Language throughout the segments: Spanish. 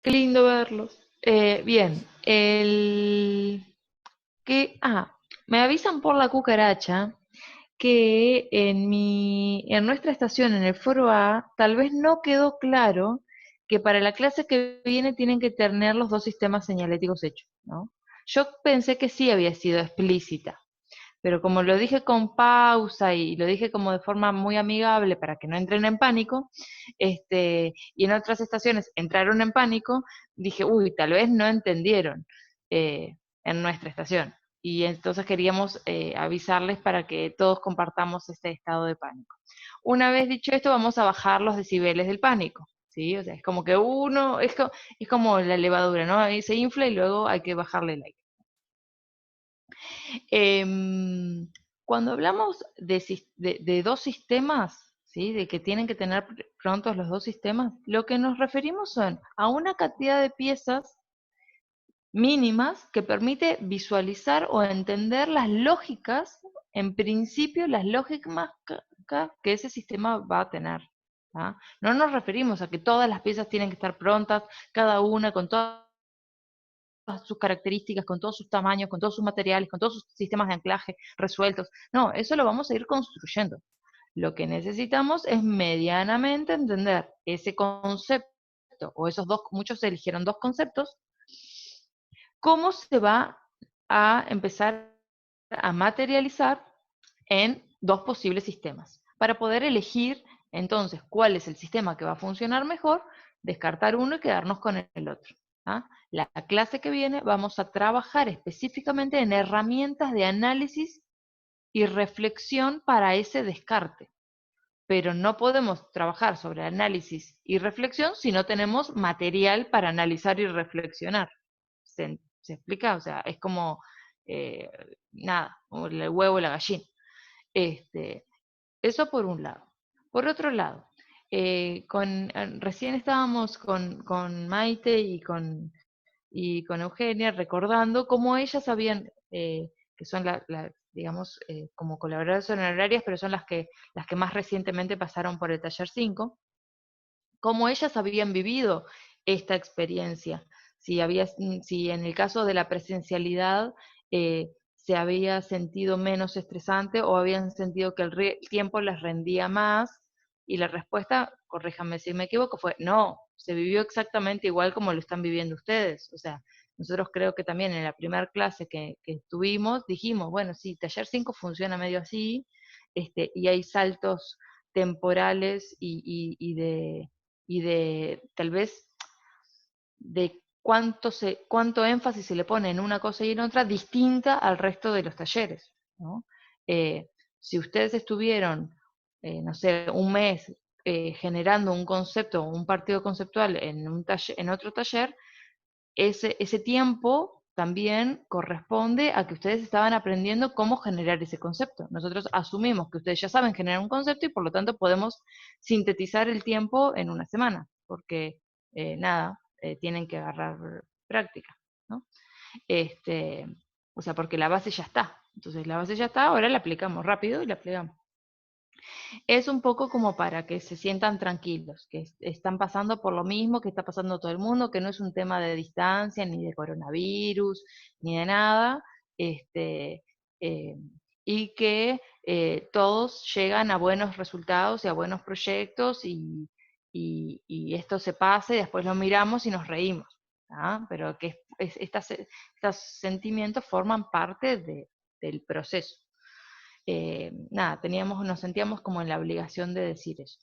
Qué lindo verlos. Bien, me avisan por la cucaracha que en nuestra estación, en el foro A, tal vez no quedó claro que para la clase que viene tienen que tener los dos sistemas señaléticos hechos, ¿no? Yo pensé que sí había sido explícita, pero como lo dije con pausa y lo dije como de forma muy amigable para que no entren en pánico, y en otras estaciones entraron en pánico, dije, uy, tal vez no entendieron en nuestra estación. Y entonces queríamos avisarles para que todos compartamos este estado de pánico. Una vez dicho esto, vamos a bajar los decibeles del pánico. ¿Sí? O sea, es como que es como la levadura, ¿no? Ahí se infla y luego hay que bajarle el aire. Em, Cuando hablamos de dos sistemas, ¿sí? De que tienen que tener prontos los dos sistemas, lo que nos referimos son a una cantidad de piezas mínimas que permite visualizar o entender las lógicas, en principio las lógicas que ese sistema va a tener. ¿Ah? No nos referimos a que todas las piezas tienen que estar prontas, cada una con todas sus características, con todos sus tamaños, con todos sus materiales, con todos sus sistemas de anclaje resueltos. No, eso lo vamos a ir construyendo. Lo que necesitamos es medianamente entender ese concepto, o esos dos, muchos eligieron dos conceptos, cómo se va a empezar a materializar en dos posibles sistemas, para poder elegir entonces cuál es el sistema que va a funcionar mejor, descartar uno y quedarnos con el otro. ¿Ah? La clase que viene vamos a trabajar específicamente en herramientas de análisis y reflexión para ese descarte. Pero no podemos trabajar sobre análisis y reflexión si no tenemos material para analizar y reflexionar. ¿Se explica? O sea, es como, eh, nada, como el huevo y la gallina. Este, Eso por un lado. Por otro lado, recién estábamos con Maite y con Eugenia recordando cómo ellas habían, que son digamos, como colaboradoras honorarias, pero son las que más recientemente pasaron por el taller 5, cómo ellas habían vivido esta experiencia. Si en el caso de la presencialidad se había sentido menos estresante o habían sentido que el tiempo les rendía más, y la respuesta, corríjanme si me equivoco, fue no, se vivió exactamente igual como lo están viviendo ustedes. O sea, nosotros creo que también en la primera clase que tuvimos dijimos, bueno, sí, taller 5 funciona medio así, y hay saltos temporales y de tal vez de cuánto énfasis se le pone en una cosa y en otra distinta al resto de los talleres, ¿no? Si ustedes estuvieron, no sé, un mes generando un concepto, un partido conceptual en otro taller, ese tiempo también corresponde a que ustedes estaban aprendiendo cómo generar ese concepto. Nosotros asumimos que ustedes ya saben generar un concepto y por lo tanto podemos sintetizar el tiempo en una semana, porque nada, tienen que agarrar práctica, ¿no? Este, o sea, porque la base ya está. Entonces la base ya está, ahora la aplicamos rápido y la aplicamos. Es un poco como para que se sientan tranquilos, que están pasando por lo mismo que está pasando todo el mundo, que no es un tema de distancia, ni de coronavirus, ni de nada, este, eh, y que todos llegan a buenos resultados y a buenos proyectos y esto se pase, después lo miramos y nos reímos. ¿Ah? Pero que estos sentimientos forman parte del proceso. Nada, nos sentíamos como en la obligación de decir eso.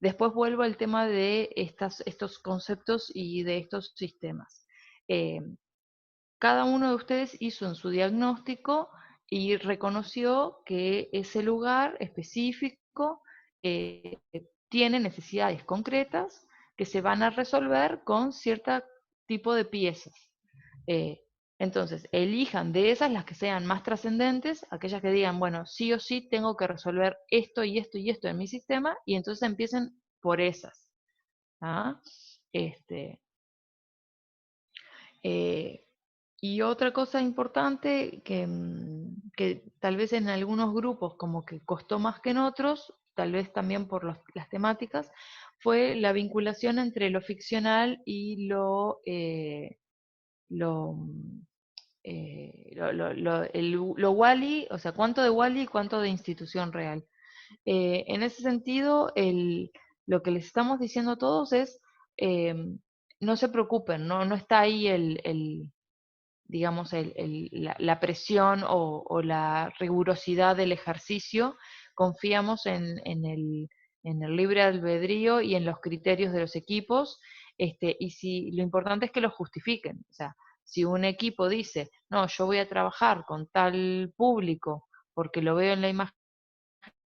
Después vuelvo al tema de estos conceptos y de estos sistemas. Eh, Cada uno de ustedes hizo en su diagnóstico y reconoció que ese lugar específico eh, tiene necesidades concretas que se van a resolver con cierto tipo de piezas. Eh, entonces, elijan de esas las que sean más trascendentes, aquellas que digan, bueno, sí o sí tengo que resolver esto y esto y esto en mi sistema, y entonces empiecen por esas. ¿Ah? Este, eh, y otra cosa importante que tal vez en algunos grupos como que costó más que en otros, tal vez también por las temáticas, fue la vinculación entre lo ficcional y lo, lo Wall-E, o sea, cuánto de Wall-E y cuánto de institución real. En ese sentido, lo que les estamos diciendo a todos es, no se preocupen, no está ahí digamos, la presión o la rigurosidad del ejercicio. Confiamos en el libre albedrío y en los criterios de los equipos, y si lo importante es que lo justifiquen. O sea, si un equipo dice, no, yo voy a trabajar con tal público porque lo veo en la imagen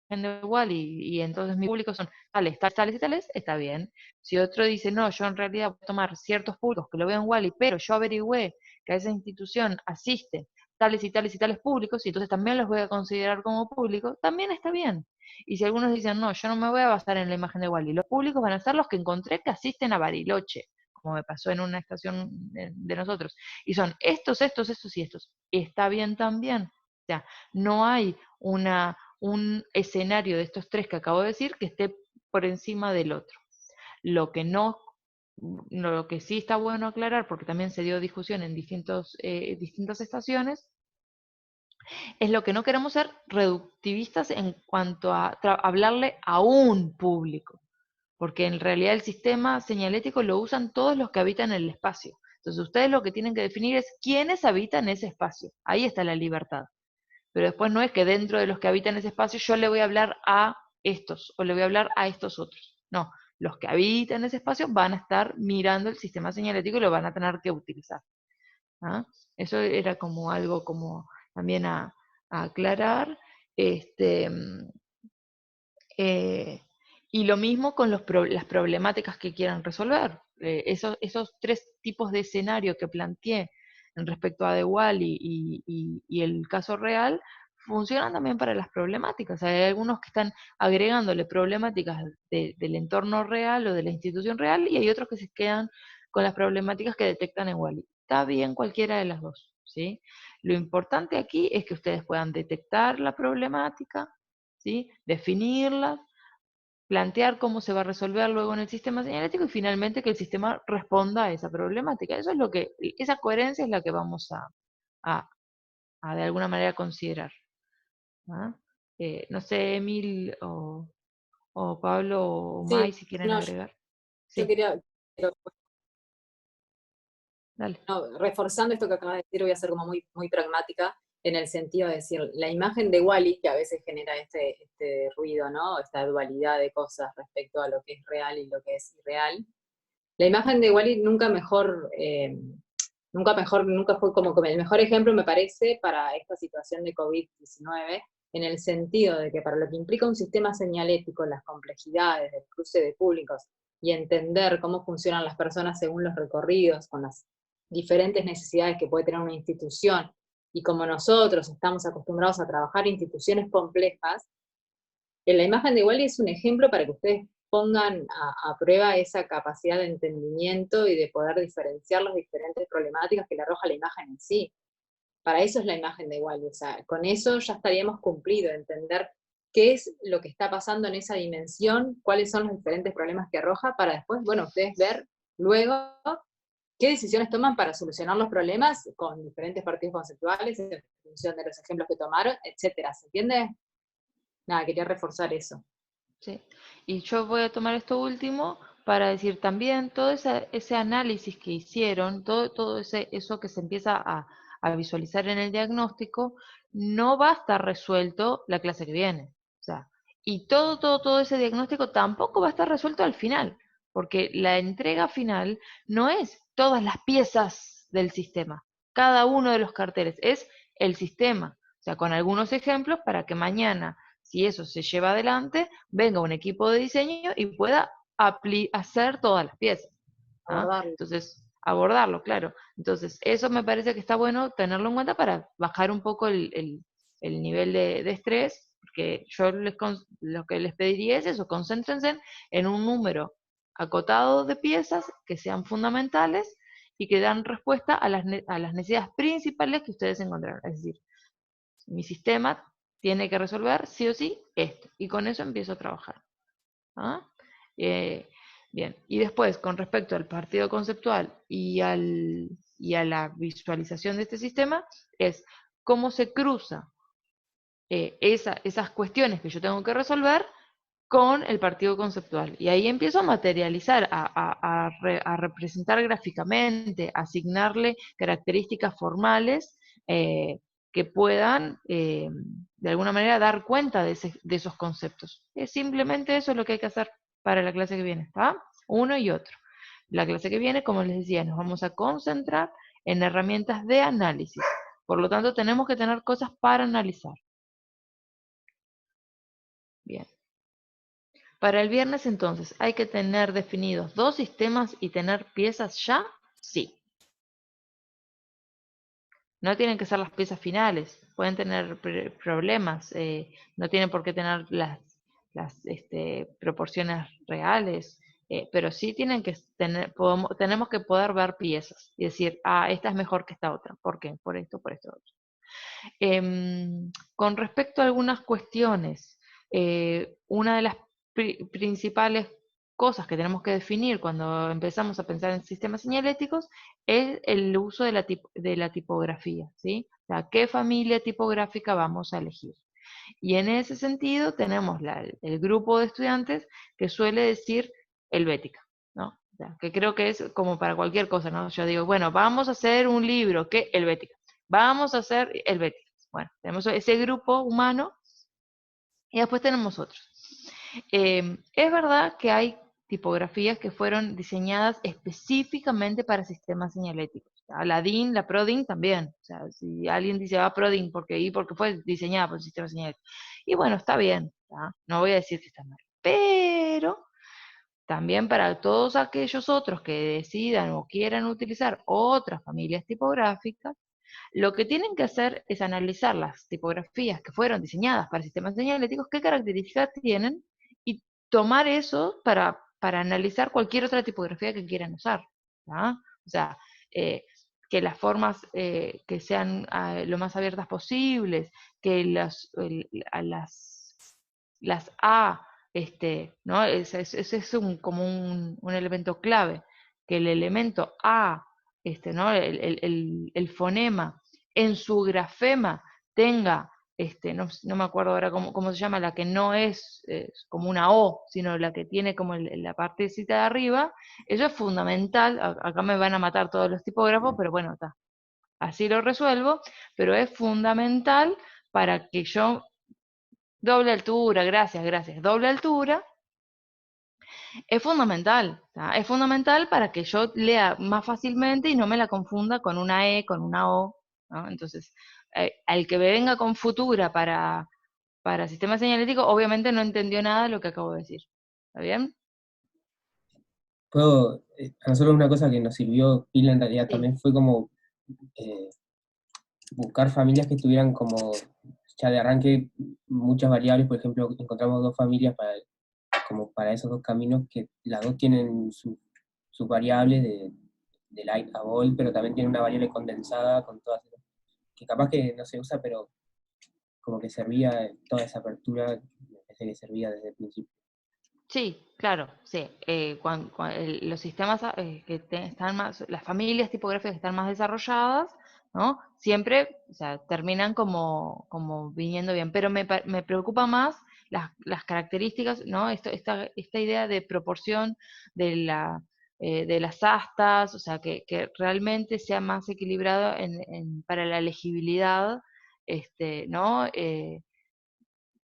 de Wall-E y entonces mi público son tales, tales, tales y tales, está bien. Si otro dice, no, yo en realidad voy a tomar ciertos públicos que lo veo en Wall-E, pero yo averigüé que a esa institución asiste tales y tales y tales públicos, y entonces también los voy a considerar como públicos, también está bien. Y si algunos dicen, no, yo no me voy a basar en la imagen de Wall-E, los públicos van a ser los que encontré que asisten a Bariloche, como me pasó en una estación de nosotros, y son estos, estos, estos y estos. Está bien también. O sea, no hay un escenario de estos tres que acabo de decir que esté por encima del otro. Lo que no, lo que sí está bueno aclarar, porque también se dio discusión en distintas estaciones, es lo que no queremos ser reductivistas en cuanto a hablarle a un público, porque en realidad el sistema señalético lo usan todos los que habitan el espacio. Entonces ustedes lo que tienen que definir es quiénes habitan ese espacio. Ahí está la libertad. Pero después no es que dentro de los que habitan ese espacio yo le voy a hablar a estos o le voy a hablar a estos otros. No, los que habitan ese espacio van a estar mirando el sistema señalético y lo van a tener que utilizar. ¿Ah? Eso era como algo como también a aclarar. Este, eh, y lo mismo con las problemáticas que quieran resolver. Esos tres tipos de escenario que planteé en respecto a The Wall y el caso real funcionan también para las problemáticas. Hay algunos que están agregándole problemáticas del entorno real o de la institución real y hay otros que se quedan con las problemáticas que detectan en Wall-E. Está bien cualquiera de las dos, ¿sí? Lo importante aquí es que ustedes puedan detectar la problemática, ¿sí? Definirlas, plantear cómo se va a resolver luego en el sistema señalético y finalmente que el sistema responda a esa problemática. Eso es lo que, esa coherencia es la que vamos a, a de alguna manera considerar. ¿Ah? No sé, Emil o Pablo o Mai, Sí, si quieren no, agregar. yo Sí, quería, pero, dale. no, reforzando esto que acabas de decir, voy a ser como muy, muy pragmática en el sentido de decir, la imagen de Wall-E, que a veces genera este ruido, ¿no? Esta dualidad de cosas respecto a lo que es real y lo que es irreal. La imagen de Wall-E nunca fue como el mejor ejemplo, me parece, para esta situación de COVID-19, en el sentido de que para lo que implica un sistema señalético, las complejidades del cruce de públicos y entender cómo funcionan las personas según los recorridos, con las diferentes necesidades que puede tener una institución, y como nosotros estamos acostumbrados a trabajar en instituciones complejas, la imagen de Wall-E es un ejemplo para que ustedes pongan a prueba esa capacidad de entendimiento y de poder diferenciar las diferentes problemáticas que le arroja la imagen en sí. Para eso es la imagen de Wall-E, o sea, con eso ya estaríamos cumplido, entender qué es lo que está pasando en esa dimensión, cuáles son los diferentes problemas que arroja, para después, bueno, ustedes ver luego qué decisiones toman para solucionar los problemas con diferentes partidos conceptuales en función de los ejemplos que tomaron, etcétera. ¿Se entiende? Nada, quería reforzar eso. Sí. Y yo voy a tomar esto último para decir también todo ese análisis que hicieron, todo eso que se empieza a visualizar en el diagnóstico, no va a estar resuelto la clase que viene. O sea, y todo ese diagnóstico tampoco va a estar resuelto al final, porque la entrega final no es todas las piezas del sistema, cada uno de los carteles, es el sistema. O sea, con algunos ejemplos para que mañana, si eso se lleva adelante, venga un equipo de diseño y pueda hacer todas las piezas. ¿Ah? Abordarlo. Entonces, abordarlo, claro. Entonces, eso me parece que está bueno tenerlo en cuenta para bajar un poco el nivel de estrés, porque yo lo que les pediría es eso, concéntrense en un número acotado de piezas que sean fundamentales y que dan respuesta a las necesidades principales que ustedes encontraron. Es decir, mi sistema tiene que resolver sí o sí esto, y con eso empiezo a trabajar. ¿Ah? Bien, y después, con respecto al partido conceptual y a la visualización de este sistema, es cómo se cruza esas cuestiones que yo tengo que resolver con el partido conceptual. Y ahí empiezo a materializar, a representar gráficamente, a asignarle características formales que puedan, de alguna manera, dar cuenta de esos conceptos. Es simplemente eso lo que hay que hacer para la clase que viene, ¿está? Uno y otro. La clase que viene, como les decía, nos vamos a concentrar en herramientas de análisis. Por lo tanto, tenemos que tener cosas para analizar. Bien. Para el viernes entonces, ¿hay que tener definidos 2 sistemas y tener piezas ya? Sí. No tienen que ser las piezas finales, pueden tener problemas, no tienen por qué tener las proporciones reales, pero sí tienen que tener, tenemos que poder ver piezas y decir, ah, esta es mejor que esta otra. ¿Por qué? Por esto, otro. Con respecto a algunas cuestiones, una de las principales cosas que tenemos que definir cuando empezamos a pensar en sistemas señaléticos es el uso de la tipografía, ¿sí? O sea, ¿qué familia tipográfica vamos a elegir? Y en ese sentido tenemos el grupo de estudiantes que suele decir helvética, ¿no? O sea, que creo que es como para cualquier cosa, ¿no? Yo digo, bueno, vamos a hacer un libro, ¿qué? Helvética. Vamos a hacer helvética. Bueno, tenemos ese grupo humano y después tenemos otros. Es verdad que hay tipografías que fueron diseñadas específicamente para sistemas señaléticos. La DIN, la ProDIN también. O sea, si alguien dice, ProDIN, porque fue diseñada por el sistema señalético. Y bueno, está bien, ¿tá? No voy a decir que está mal. Pero también para todos aquellos otros que decidan o quieran utilizar otras familias tipográficas, lo que tienen que hacer es analizar las tipografías que fueron diseñadas para sistemas señaléticos, qué características tienen, y tomar eso para analizar cualquier otra tipografía que quieran usar. ¿tá? O sea, eh, que las formas que sean lo más abiertas posibles, que las A, ¿no? Ese es como un elemento clave, que el elemento A, ¿no? El fonema en su grafema tenga, no me acuerdo ahora cómo se llama, la que no es como una O, sino la que tiene como la partecita de arriba, eso es fundamental. Acá me van a matar todos los tipógrafos, pero bueno, está. Así lo resuelvo, pero es fundamental para que yo, doble altura, gracias, doble altura, es fundamental, ¿tá? Es fundamental para que yo lea más fácilmente y no me la confunda con una E, con una O, ¿no? Entonces, al que me venga con futura para sistema señalético, obviamente no entendió nada de lo que acabo de decir. ¿Está bien? A nosotros una cosa que nos sirvió pila en realidad Sí. también fue como eh, buscar familias que tuvieran como ya de arranque muchas variables. Por ejemplo, encontramos 2 familias como para esos 2 caminos, que las dos tienen sus variables de light a bold, pero también tienen una variable condensada con todas esas, que capaz que no se usa, pero como que servía toda esa apertura, me parece que servía desde el principio. Sí, claro, sí. Los sistemas están más, las familias tipográficas que están más desarrolladas, ¿no? Siempre, o sea, terminan como viniendo bien. Pero me preocupa más las características, ¿no? Esta idea de proporción de las astas, o sea, que realmente sea más equilibrado para la legibilidad, ¿no?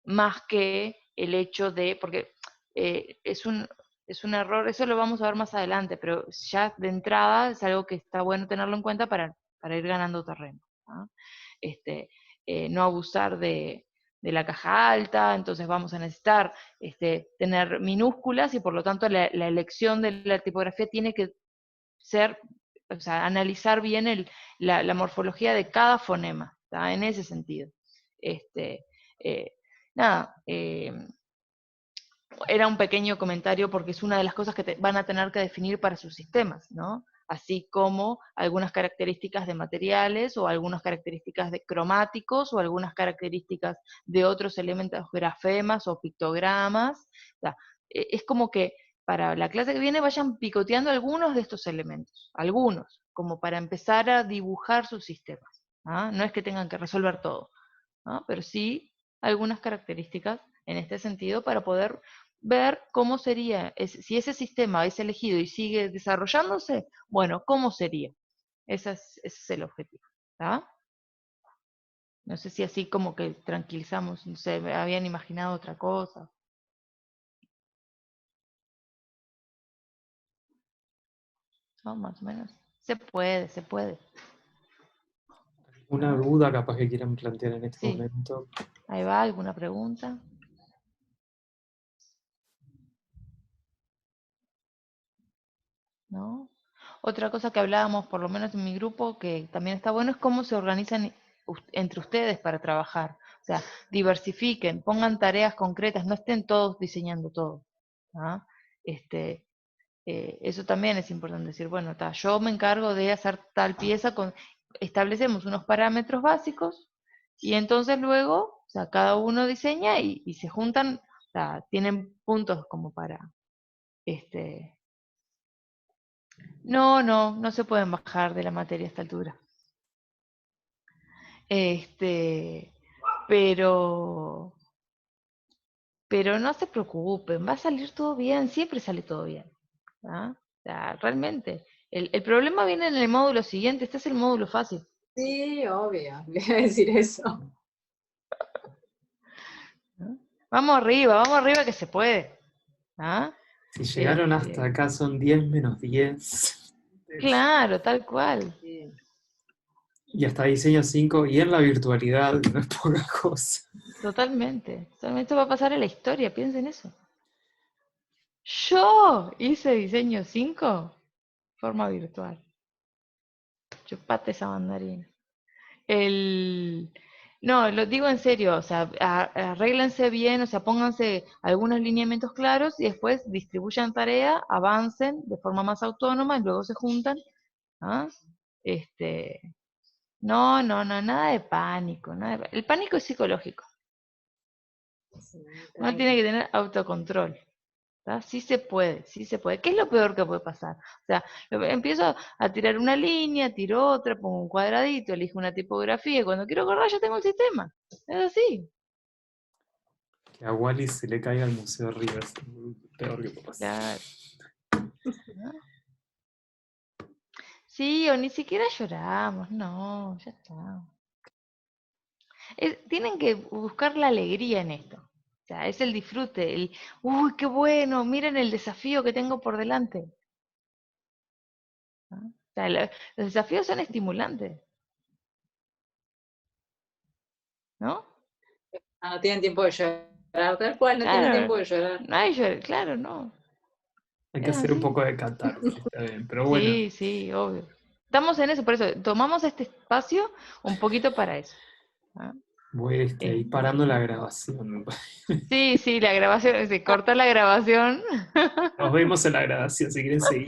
Más que el hecho de, porque es un error, eso lo vamos a ver más adelante, pero ya de entrada es algo que está bueno tenerlo en cuenta para ir ganando terreno. ¿no? Este, no abusar de la caja alta, entonces vamos a necesitar tener minúsculas y por lo tanto la elección de la tipografía tiene que ser, o sea, analizar bien la morfología de cada fonema, ¿tá? En ese sentido. Eh, nada, era un pequeño comentario porque es una de las cosas que van a tener que definir para sus sistemas, ¿no? Así como algunas características de materiales o algunas características de cromáticos o algunas características de otros elementos, grafemas o pictogramas. O sea, es como que para la clase que viene vayan picoteando algunos de estos elementos, algunos, como para empezar a dibujar sus sistemas. ¿Ah? No es que tengan que resolver todo, ¿no? Pero sí algunas características en este sentido para poder ver cómo sería, si ese sistema es elegido y sigue desarrollándose, bueno, ¿cómo sería? Ese es el objetivo. ¿Tá? No sé si así como que tranquilizamos, no sé, me habían imaginado otra cosa. No, más o menos. Se puede, se puede. Una duda capaz que quieran plantear en este Sí. momento. Ahí va, ¿alguna pregunta? ¿No? Otra cosa que hablábamos, por lo menos en mi grupo, que también está bueno, es cómo se organizan entre ustedes para trabajar. O sea, diversifiquen, pongan tareas concretas, no estén todos diseñando todo. ¿Ah? Eso también es importante decir, bueno, yo me encargo de hacer tal pieza, establecemos unos parámetros básicos y entonces luego, o sea, cada uno diseña y se juntan, o sea, tienen puntos como para, no se pueden bajar de la materia a esta altura. Pero no se preocupen, va a salir todo bien, siempre sale todo bien. ¿Ah? O sea, realmente. El problema viene en el módulo siguiente, este es el módulo fácil. Sí, obvio, le iba a decir eso. ¿No? Vamos arriba que se puede. ¿Ah? Si llegaron hasta acá son 10 menos 10. Claro, tal cual. Sí. Y hasta diseño 5 y en la virtualidad, no es poca cosa. Totalmente. Esto va a pasar en la historia, piensen eso. Yo hice diseño 5 forma virtual. Chupate esa mandarina. No, lo digo en serio, o sea, arréglense bien, o sea, pónganse algunos lineamientos claros y después distribuyan tarea, avancen de forma más autónoma y luego se juntan. ¿Ah? Nada de pánico. El pánico es psicológico. Sí, Uno tiene que tener autocontrol. ¿Tá? Sí se puede, sí se puede. ¿Qué es lo peor que puede pasar? O sea, empiezo a tirar una línea, tiro otra, pongo un cuadradito, elijo una tipografía y cuando quiero acordar ya tengo el sistema. Es así. Que a Wally se le caiga el Museo arriba, es lo peor que puede pasar. Claro. ¿No? Sí, o ni siquiera lloramos, no, ya está. Tienen que buscar la alegría en esto. O sea, es el disfrute, uy, qué bueno, miren el desafío que tengo por delante. ¿No? O sea, los desafíos son estimulantes, ¿no? No tienen tiempo de llorar, tal cual, no tienen tiempo de llorar. No hay claro, no. Hay que Es hacer un así. poco de catarsis, está bien, pero bueno. Sí, sí, obvio. Estamos en eso, por eso tomamos este espacio un poquito para eso. ¿Ah? Voy a ir parando la grabación. Sí, la grabación, se corta la grabación. Nos vemos en la grabación si quieren seguir.